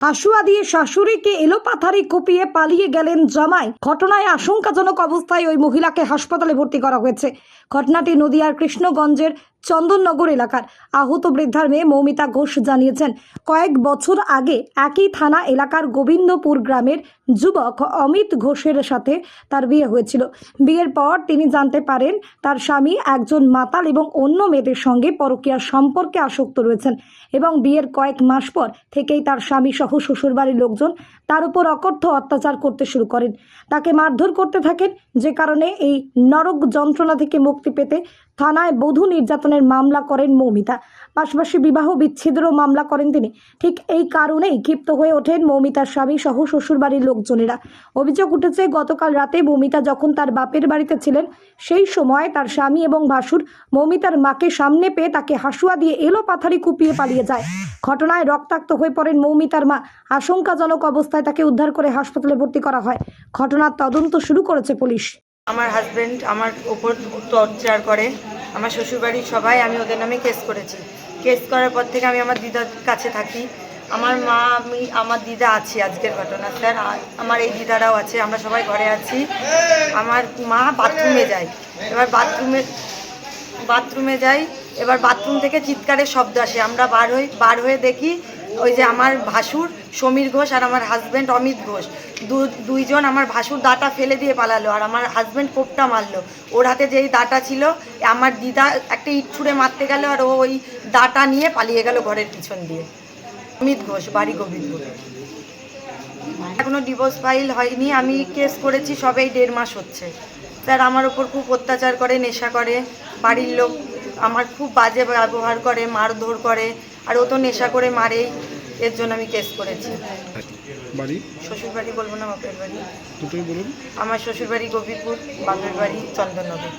হাসুয়া দিয়ে শাশুড়িকে এলোপাথারি কুপিয়ে পালিয়ে গেলেন জামাই। ঘটনায় আশঙ্কাজনক অবস্থায় ওই মহিলাকে হাসপাতালে ভর্তি করা হয়েছে। ঘটনাটি নদিয়ার কৃষ্ণগঞ্জের চন্দননগর এলাকার। আহত বৃদ্ধার মেয়ে মৌমিতা ঘোষ জানিয়েছেন, কয়েক বছর আগে একই থানা এলাকার গোবিন্দপুর গ্রামের যুবক অমিত ঘোষের সাথে তার বিয়ে হয়েছিল। বিয়ের পর তিনি জানতে পারেন তার স্বামী একজন মাতাল এবং অন্য মেয়েদের সঙ্গে পরকীয়া সম্পর্কে আসক্ত রয়েছেন এবং বিয়ের কয়েক মাস পর থেকেই তার স্বামী সহ শ্বশুরবাড়ির লোকজন তার উপর অকথ্য অত্যাচার করতে শুরু করেন, তাকে মারধর করতে থাকেন। যে কারণে এই নরক যন্ত্রণা থেকে মুক্তি পেতে থানায় বধূ নির্যাতনের মামলা করেন মৌমিতা। পাশাপাশি বিবাহ বিচ্ছেদেরও মামলা করেন তিনি। ঠিক এই কারণেই ক্ষিপ্ত হয়ে ওঠেন মৌমিতার স্বামী সহ শ্বশুরবাড়ির লোকজনেরা। অভিযোগ উঠেছে, গতকাল রাতে মৌমিতা যখন তার বাপের বাড়িতে ছিলেন সেই সময় তার স্বামী এবং ভাসুর মৌমিতার মাকে সামনে পেয়ে তাকে হাসুয়া দিয়ে এলোপাথারি কুপিয়ে পালিয়ে যায়। ঘটনায় রক্তাক্ত হয়ে পড়েন মৌমিতার মা। আশঙ্কাজনক অবস্থায় তাকে উদ্ধার করে হাসপাতালে ভর্তি করা হয়। ঘটনার তদন্ত শুরু করেছে পুলিশ। আমার হাজব্যান্ড আমার উপর টর্চার করে, আমার শ্বশুরবাড়ির সবাই, আমি ওদের নামে কেস করেছি। কেস করার পর থেকে আমি আমার দিদার কাছে থাকি। আমার মা, আমার দিদা আছি আজকের ঘটনা স্যার, আমার এই দিদারাও আছে, আমরা সবাই ঘরে আছি। আমার মা বাথরুমে যায়, এবার বাথরুমে যাই, এবার বাথরুম থেকে চিৎকারের শব্দ আসে। আমরা বার হয়ে দেখি ওই যে আমার ভাসুর সমীর ঘোষ আর আমার হাজব্যান্ড অমিত ঘোষ দুইজন আমার ভাসুর দাটা ফেলে দিয়ে পালালো, আর আমার হাজব্যান্ড কোপটা মারলো। ওর হাতে যেই দাটা ছিল, আমার দিদা একটা ইট ছুঁড়ে মারতে গেল আর ও ওই দাটা নিয়ে পালিয়ে গেল ঘরের পিছন দিয়ে। অমিত ঘোষ, বাড়ি গোবিন্দপুর। এখনো ডিভোর্স ফাইল হয়নি, আমি কেস করেছি সবেই 1.5 মাস হচ্ছে। স্যার আমার ওপর খুব অত্যাচার করে, নেশা করে, বাড়ির লোক আমার খুব বাজে ব্যবহার করে, মারধর করে, আর ও তো নেশা করে মারেই। এর জন্য আমি কেস করেছি। বাড়ি শ্বশুরবাড়ি বলবো না বাপের বাড়ি? দুটোই বলুন। আমার শ্বশুরবাড়ি গোবিন্দপুর, বাপের বাড়ি চন্দননগর।